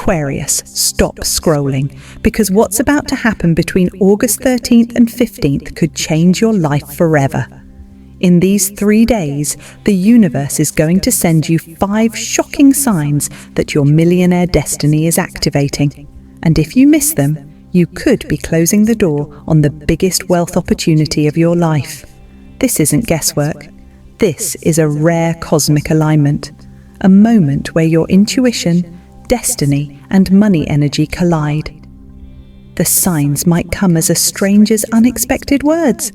Aquarius, stop scrolling, because what's about to happen between August 13th and 15th could change your life forever. In these 3 days, the universe is going to send you 5 shocking signs that your millionaire destiny is activating. And if you miss them, you could be closing the door on the biggest wealth opportunity of your life. This isn't guesswork. This is a rare cosmic alignment, a moment where your intuition, destiny, and money energy collide. The signs might come as a stranger's unexpected words,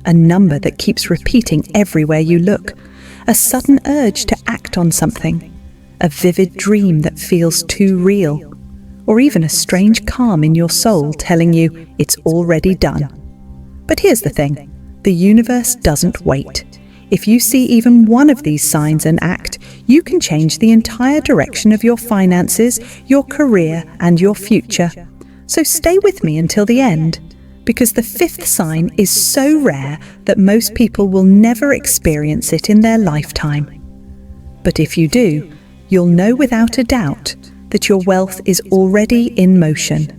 a number that keeps repeating everywhere you look, a sudden urge to act on something, a vivid dream that feels too real, or even a strange calm in your soul telling you it's already done. But here's the thing, the universe doesn't wait. If you see even one of these signs and act, you can change the entire direction of your finances, your career, and your future. So stay with me until the end, because the 5th sign is so rare that most people will never experience it in their lifetime. But if you do, you'll know without a doubt that your wealth is already in motion.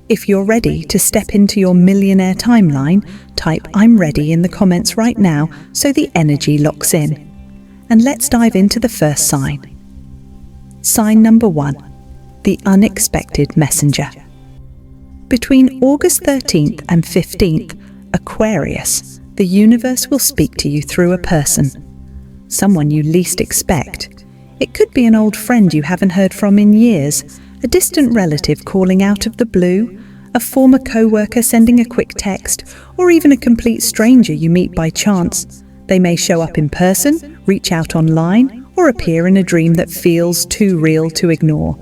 If you're ready to step into your millionaire timeline, type "I'm ready" in the comments right now so the energy locks in. And let's dive into the first sign. Sign number 1, the unexpected messenger. Between August 13th and 15th, Aquarius, the universe will speak to you through a person, someone you least expect. It could be an old friend you haven't heard from in years, a distant relative calling out of the blue, a former co-worker sending a quick text, or even a complete stranger you meet by chance. They may show up in person, reach out online, or appear in a dream that feels too real to ignore.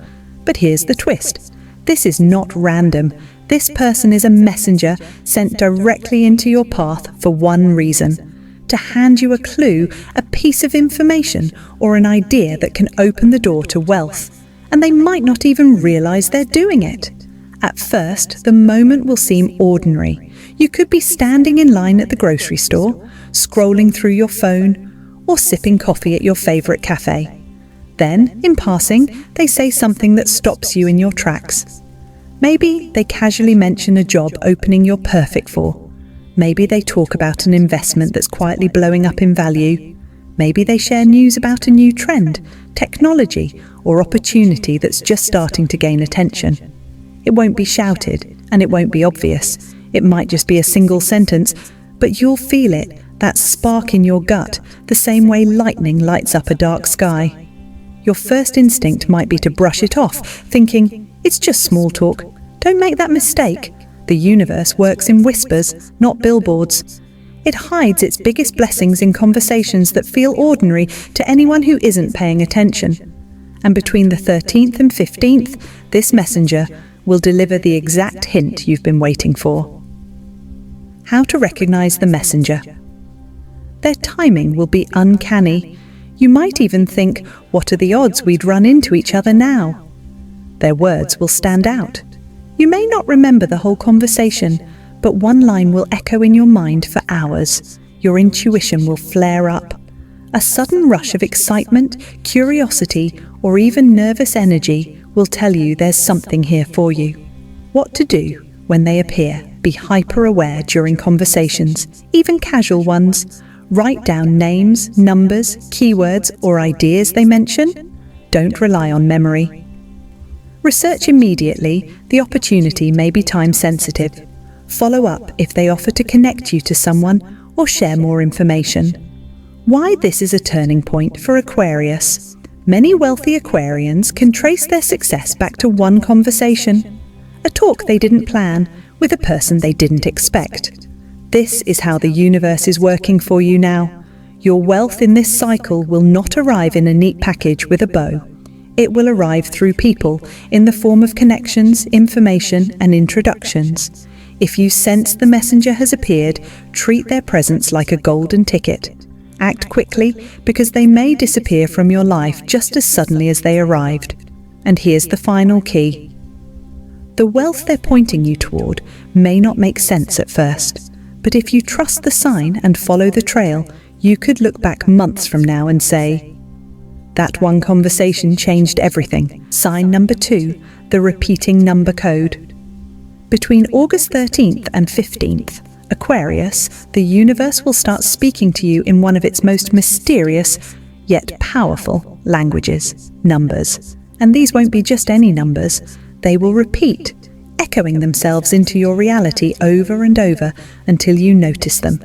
But here's the twist. This is not random. This person is a messenger sent directly into your path for one reason: to hand you a clue, a piece of information, or an idea that can open the door to wealth. And they might not even realize they're doing it. At first, the moment will seem ordinary. You could be standing in line at the grocery store, scrolling through your phone, or sipping coffee at your favorite cafe. Then, in passing, they say something that stops you in your tracks. Maybe they casually mention a job opening you're perfect for. Maybe they talk about an investment that's quietly blowing up in value. Maybe they share news about a new trend, technology, or opportunity that's just starting to gain attention. It won't be shouted, and it won't be obvious. It might just be a single sentence, but you'll feel it, that spark in your gut, the same way lightning lights up a dark sky. Your first instinct might be to brush it off, thinking, "It's just small talk." Don't make that mistake. The universe works in whispers, not billboards. It hides its biggest blessings in conversations that feel ordinary to anyone who isn't paying attention. And between the 13th and 15th, this messenger will deliver the exact hint you've been waiting for. How to recognize the messenger. Their timing will be uncanny. You might even think, what are the odds we'd run into each other now? Their words will stand out. You may not remember the whole conversation, but one line will echo in your mind for hours. Your intuition will flare up. A sudden rush of excitement, curiosity, or even nervous energy will tell you there's something here for you. What to do when they appear. Be hyper-aware during conversations, even casual ones. Write down names, numbers, keywords, or ideas they mention. Don't rely on memory. Research immediately. The opportunity may be time-sensitive. Follow up if they offer to connect you to someone or share more information. Why this is a turning point for Aquarius. Many wealthy Aquarians can trace their success back to one conversation, a talk they didn't plan with a person they didn't expect. This is how the universe is working for you now. Your wealth in this cycle will not arrive in a neat package with a bow. It will arrive through people in the form of connections, information, and introductions. If you sense the messenger has appeared, treat their presence like a golden ticket. Act quickly, because they may disappear from your life just as suddenly as they arrived. And here's the final key. The wealth they're pointing you toward may not make sense at first, but if you trust the sign and follow the trail, you could look back months from now and say, "That one conversation changed everything. Sign number 2, the repeating number code. Between August 13th and 15th, Aquarius, the universe will start speaking to you in one of its most mysterious, yet powerful languages, numbers. And these won't be just any numbers. They will repeat, echoing themselves into your reality over and over until you notice them.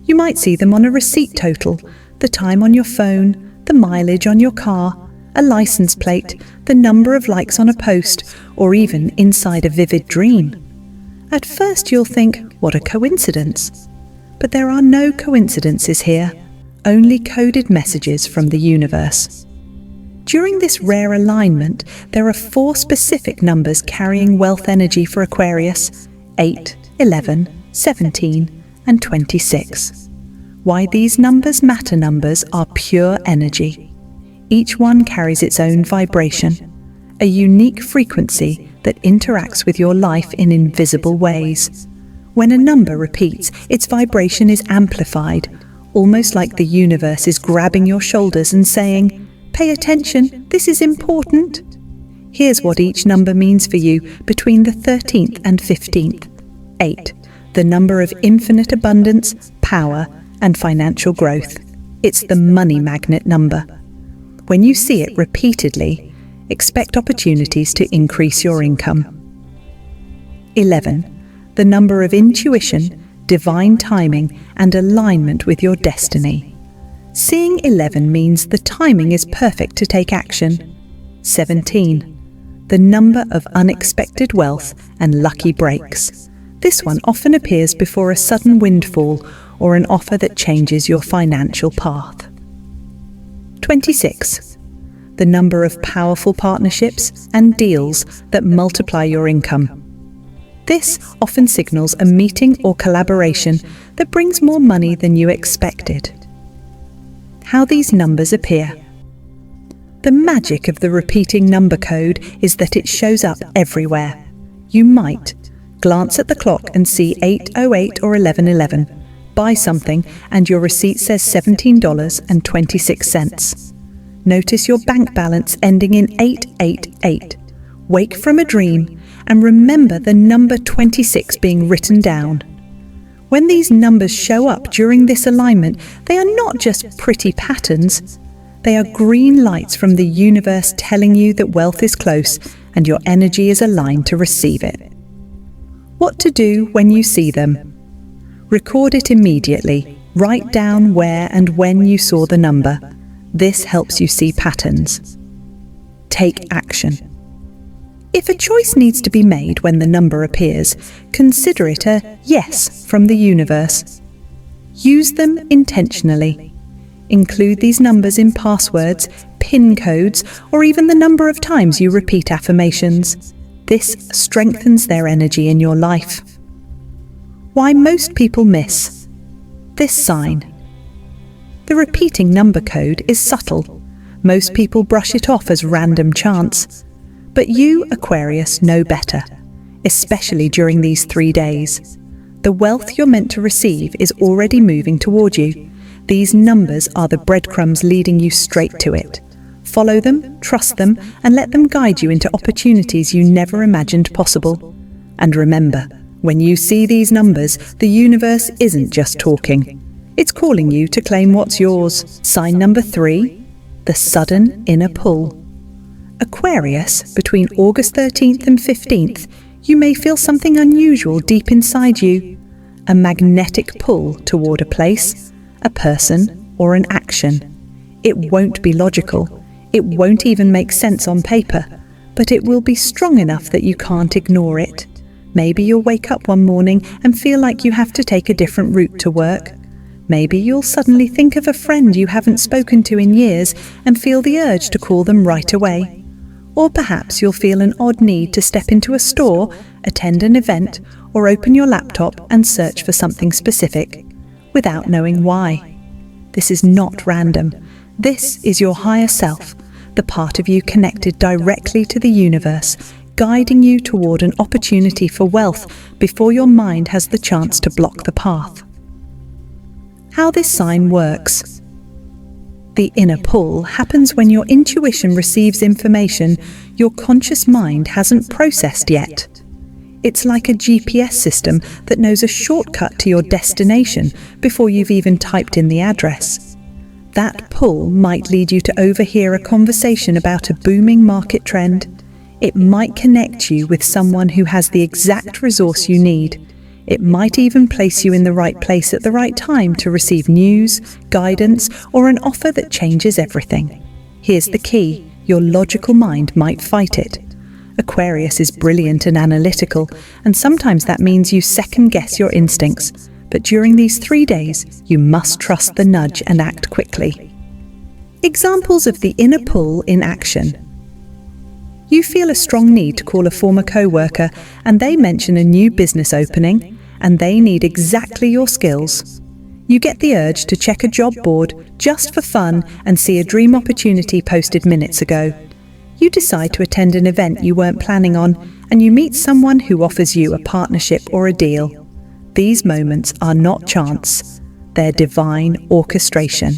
You might see them on a receipt total, the time on your phone, the mileage on your car, a license plate, the number of likes on a post, or even inside a vivid dream. At first you'll think, what a coincidence. But there are no coincidences here, only coded messages from the universe. During this rare alignment, there are 4 specific numbers carrying wealth energy for Aquarius: 8, 11, 17, and 26. Why these numbers matter? Numbers are pure energy. Each one carries its own vibration, a unique frequency that interacts with your life in invisible ways. When a number repeats, its vibration is amplified, almost like the universe is grabbing your shoulders and saying, "Pay attention, this is important." Here's what each number means for you between the 13th and 15th. 8, the number of infinite abundance, power, and financial growth. It's the money magnet number. When you see it repeatedly, expect opportunities to increase your income. 11, the number of intuition, divine timing, and alignment with your destiny. Seeing 11 means the timing is perfect to take action. 17, the number of unexpected wealth and lucky breaks. This one often appears before a sudden windfall or an offer that changes your financial path. 26, the number of powerful partnerships and deals that multiply your income. This often signals a meeting or collaboration that brings more money than you expected. How these numbers appear. The magic of the repeating number code is that it shows up everywhere. You might glance at the clock and see 8:08 or 11:11. Buy something and your receipt says $17.26. Notice your bank balance ending in 888. Wake from a dream and remember the number 26 being written down. When these numbers show up during this alignment, they are not just pretty patterns. They are green lights from the universe telling you that wealth is close and your energy is aligned to receive it. What to do when you see them? Record it immediately. Write down where and when you saw the number. This helps you see patterns. Take action. If a choice needs to be made when the number appears, consider it a yes from the universe. Use them intentionally. Include these numbers in passwords, PIN codes, or even the number of times you repeat affirmations. This strengthens their energy in your life. Why most people miss this sign. The repeating number code is subtle. Most people brush it off as random chance. But you, Aquarius, know better, especially during these 3 days. The wealth you're meant to receive is already moving toward you. These numbers are the breadcrumbs leading you straight to it. Follow them, trust them, and let them guide you into opportunities you never imagined possible. And remember, when you see these numbers, the universe isn't just talking. It's calling you to claim what's yours. Sign number 3, the sudden inner pull. Aquarius, between August 13th and 15th, you may feel something unusual deep inside you. A magnetic pull toward a place, a person, or an action. It won't be logical. It won't even make sense on paper, but it will be strong enough that you can't ignore it. Maybe you'll wake up one morning and feel like you have to take a different route to work. Maybe you'll suddenly think of a friend you haven't spoken to in years and feel the urge to call them right away. Or perhaps you'll feel an odd need to step into a store, attend an event, or open your laptop and search for something specific, without knowing why. This is not random. This is your higher self, the part of you connected directly to the universe, guiding you toward an opportunity for wealth before your mind has the chance to block the path. How this sign works. The inner pull happens when your intuition receives information your conscious mind hasn't processed yet. It's like a GPS system that knows a shortcut to your destination before you've even typed in the address. That pull might lead you to overhear a conversation about a booming market trend. It might connect you with someone who has the exact resource you need. It might even place you in the right place at the right time to receive news, guidance, or an offer that changes everything. Here's the key: your logical mind might fight it. Aquarius is brilliant and analytical, and sometimes that means you second-guess your instincts. But during these 3 days, you must trust the nudge and act quickly. Examples of the inner pull in action. You feel a strong need to call a former co-worker, and they mention a new business opening, and they need exactly your skills. You get the urge to check a job board just for fun and see a dream opportunity posted minutes ago. You decide to attend an event you weren't planning on, and you meet someone who offers you a partnership or a deal. These moments are not chance, they're divine orchestration.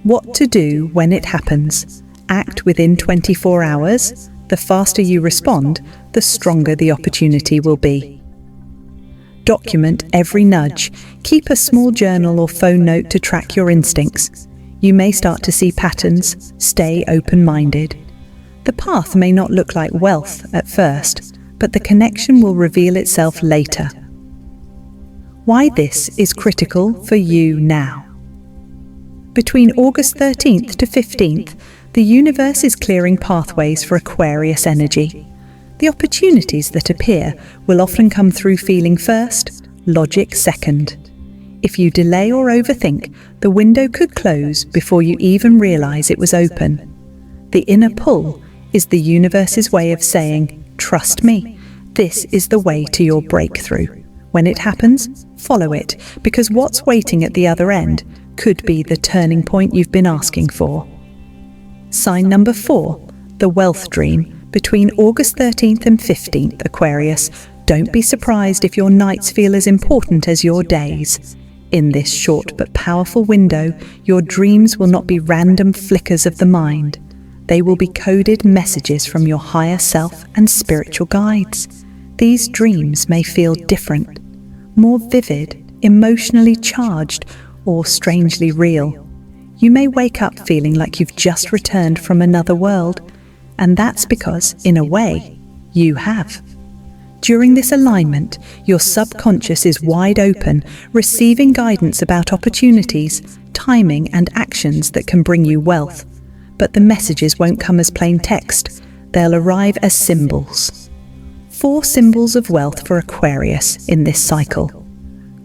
What to do when it happens? Act within 24 hours. The faster you respond, the stronger the opportunity will be. Document every nudge. Keep a small journal or phone note to track your instincts. You may start to see patterns. Stay open-minded. The path may not look like wealth at first, but the connection will reveal itself later. Why this is critical for you now. Between August 13th to 15th, the universe is clearing pathways for Aquarius energy. The opportunities that appear will often come through feeling first, logic second. If you delay or overthink, the window could close before you even realize it was open. The inner pull is the universe's way of saying, "Trust me, this is the way to your breakthrough." When it happens, follow it, because what's waiting at the other end could be the turning point you've been asking for. Sign number 4, the wealth dream. Between August 13th and 15th, Aquarius, don't be surprised if your nights feel as important as your days. In this short but powerful window, your dreams will not be random flickers of the mind. They will be coded messages from your higher self and spiritual guides. These dreams may feel different, more vivid, emotionally charged, or strangely real. You may wake up feeling like you've just returned from another world, and that's because, in a way, you have. During this alignment, your subconscious is wide open, receiving guidance about opportunities, timing, and actions that can bring you wealth. But the messages won't come as plain text. They'll arrive as symbols. 4 symbols of wealth for Aquarius in this cycle.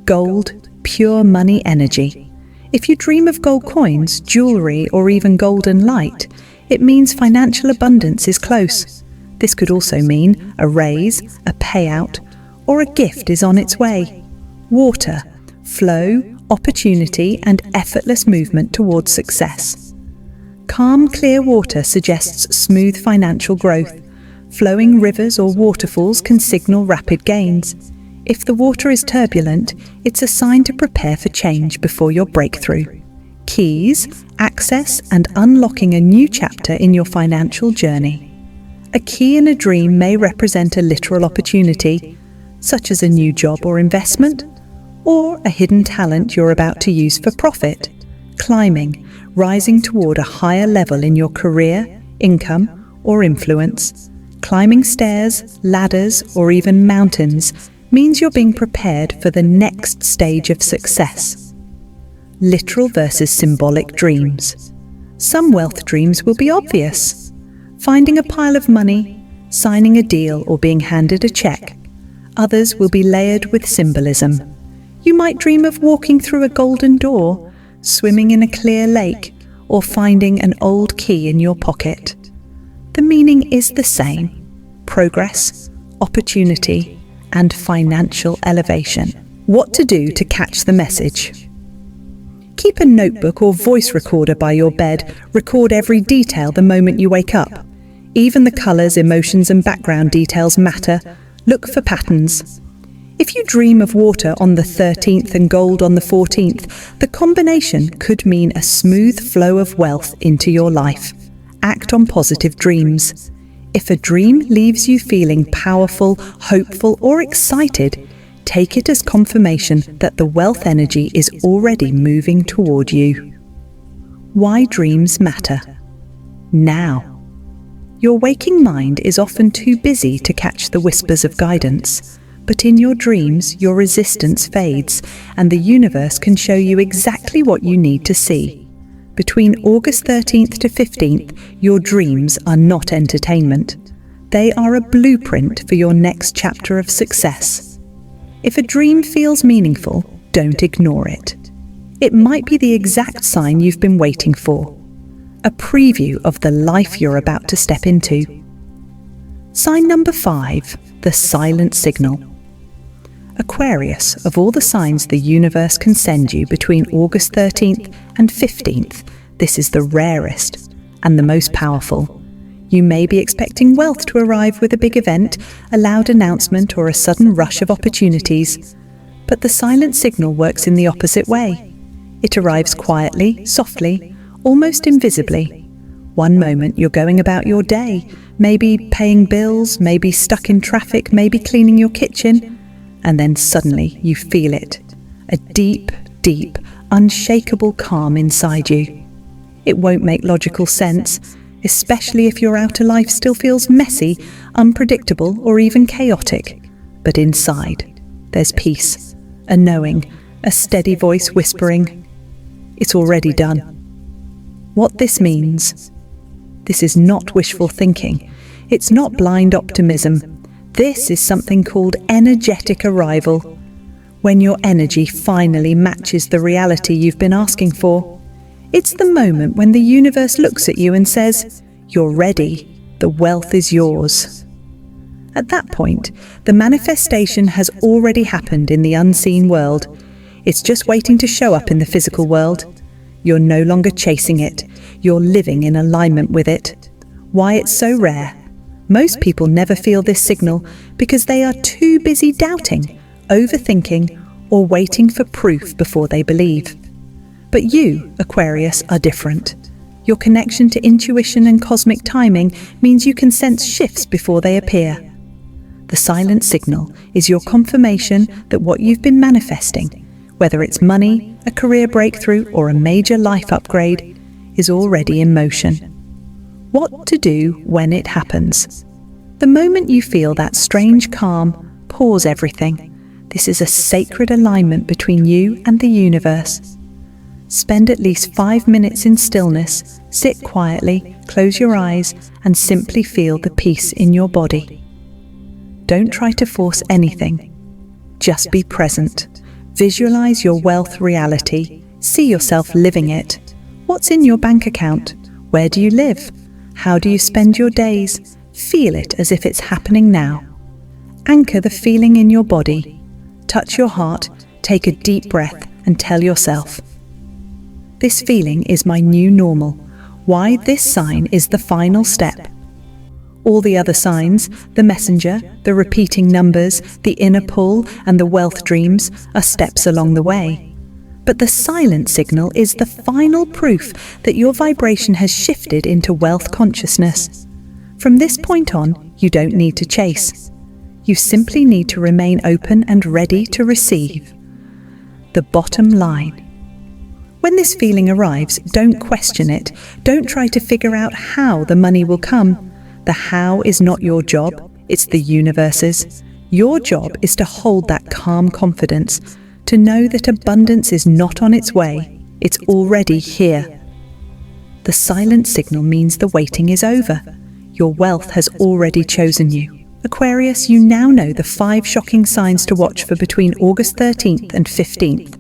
Gold, pure money energy. If you dream of gold coins, jewelry, or even golden light, it means financial abundance is close. This could also mean a raise, a payout, or a gift is on its way. Water, flow, opportunity, and effortless movement towards success. Calm, clear water suggests smooth financial growth. Flowing rivers or waterfalls can signal rapid gains. If the water is turbulent, it's a sign to prepare for change before your breakthrough. Keys, access, and unlocking a new chapter in your financial journey. A key in a dream may represent a literal opportunity, such as a new job or investment, or a hidden talent you're about to use for profit. Climbing, rising toward a higher level in your career, income, or influence. Climbing stairs, ladders, or even mountains means you're being prepared for the next stage of success. Literal versus symbolic dreams. Some wealth dreams will be obvious. Finding a pile of money, signing a deal, or being handed a check. Others will be layered with symbolism. You might dream of walking through a golden door, swimming in a clear lake, or finding an old key in your pocket. The meaning is the same: progress, opportunity, and financial elevation. What to do to catch the message? Keep a notebook or voice recorder by your bed. Record every detail the moment you wake up. Even the colors, emotions, and background details matter. Look for patterns. If you dream of water on the 13th and gold on the 14th, the combination could mean a smooth flow of wealth into your life. Act on positive dreams. If a dream leaves you feeling powerful, hopeful, or excited, take it as confirmation that the wealth energy is already moving toward you. Why dreams matter. Now. Your waking mind is often too busy to catch the whispers of guidance, but in your dreams, your resistance fades, and the universe can show you exactly what you need to see. Between August 13th to 15th, your dreams are not entertainment. They are a blueprint for your next chapter of success. If a dream feels meaningful, don't ignore it. It might be the exact sign you've been waiting for. A preview of the life you're about to step into. Sign number 5, the silent signal. Aquarius, of all the signs the universe can send you between August 13th and 15th, this is the rarest and the most powerful. You may be expecting wealth to arrive with a big event, a loud announcement, or a sudden rush of opportunities. But the silent signal works in the opposite way. It arrives quietly, softly, almost invisibly. One moment you're going about your day, maybe paying bills, maybe stuck in traffic, maybe cleaning your kitchen, and then suddenly you feel it. A deep, deep, unshakable calm inside you. It won't make logical sense, especially if your outer life still feels messy, unpredictable, or even chaotic. But inside, there's peace, a knowing, a steady voice whispering, "It's already done." What this means? This is not wishful thinking. It's not blind optimism. This is something called energetic arrival. When your energy finally matches the reality you've been asking for. It's the moment when the universe looks at you and says, "You're ready, the wealth is yours." At that point, the manifestation has already happened in the unseen world. It's just waiting to show up in the physical world. You're no longer chasing it, you're living in alignment with it. Why it's so rare? Most people never feel this signal because they are too busy doubting, overthinking, or waiting for proof before they believe. But you, Aquarius, are different. Your connection to intuition and cosmic timing means you can sense shifts before they appear. The silent signal is your confirmation that what you've been manifesting, whether it's money, a career breakthrough, or a major life upgrade, is already in motion. What to do when it happens. The moment you feel that strange calm, pause everything. This is a sacred alignment between you and the universe. Spend at least 5 minutes in stillness, sit quietly, close your eyes, and simply feel the peace in your body. Don't try to force anything. Just be present. Visualize your wealth reality. See yourself living it. What's in your bank account? Where do you live? How do you spend your days? Feel it as if it's happening now. Anchor the feeling in your body. Touch your heart, take a deep breath, and tell yourself, "This feeling is my new normal." Why this sign is the final step. All the other signs, the messenger, the repeating numbers, the inner pull, and the wealth dreams, are steps along the way. But the silent signal is the final proof that your vibration has shifted into wealth consciousness. From this point on, you don't need to chase. You simply need to remain open and ready to receive. The bottom line. When this feeling arrives, don't question it. Don't try to figure out how the money will come. The how is not your job, it's the universe's. Your job is to hold that calm confidence, to know that abundance is not on its way, it's already here. The silent signal means the waiting is over. Your wealth has already chosen you. Aquarius, you now know the 5 shocking signs to watch for between August 13th and 15th.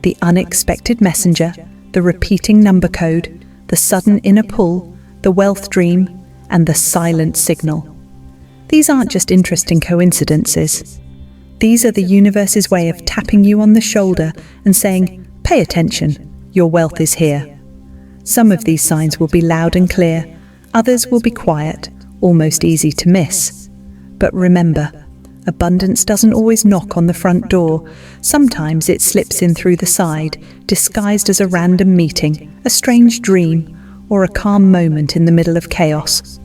The unexpected messenger, the repeating number code, the sudden inner pull, the wealth dream, and the silent signal. These aren't just interesting coincidences. These are the universe's way of tapping you on the shoulder and saying, "Pay attention, your wealth is here." Some of these signs will be loud and clear, others will be quiet, almost easy to miss. But remember, Abundance doesn't always knock on the front door. Sometimes it slips in through the side, disguised as a random meeting, a strange dream, or a calm moment in the middle of chaos.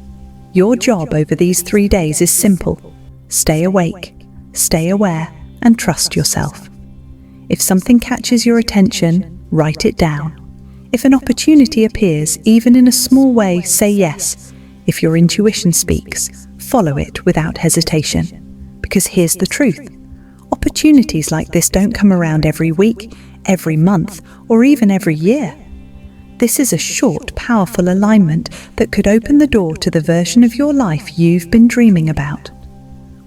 Your job over these 3 days is simple. Stay awake, stay aware, and trust yourself. If something catches your attention, write it down. If an opportunity appears, even in a small way, say yes. If your intuition speaks, follow it without hesitation. Because here's the truth. Opportunities like this don't come around every week, every month, or even every year. This is a short, powerful alignment that could open the door to the version of your life you've been dreaming about.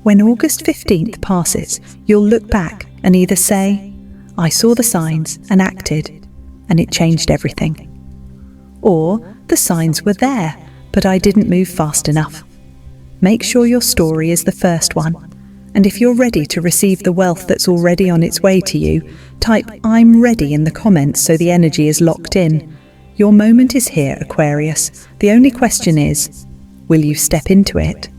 When August 15th passes, you'll look back and either say, "I saw the signs and acted, and it changed everything." Or, "The signs were there, but I didn't move fast enough." Make sure your story is the first one. And if you're ready to receive the wealth that's already on its way to you, type "I'm ready" in the comments so the energy is locked in. Your moment is here, Aquarius. The only question is, will you step into it?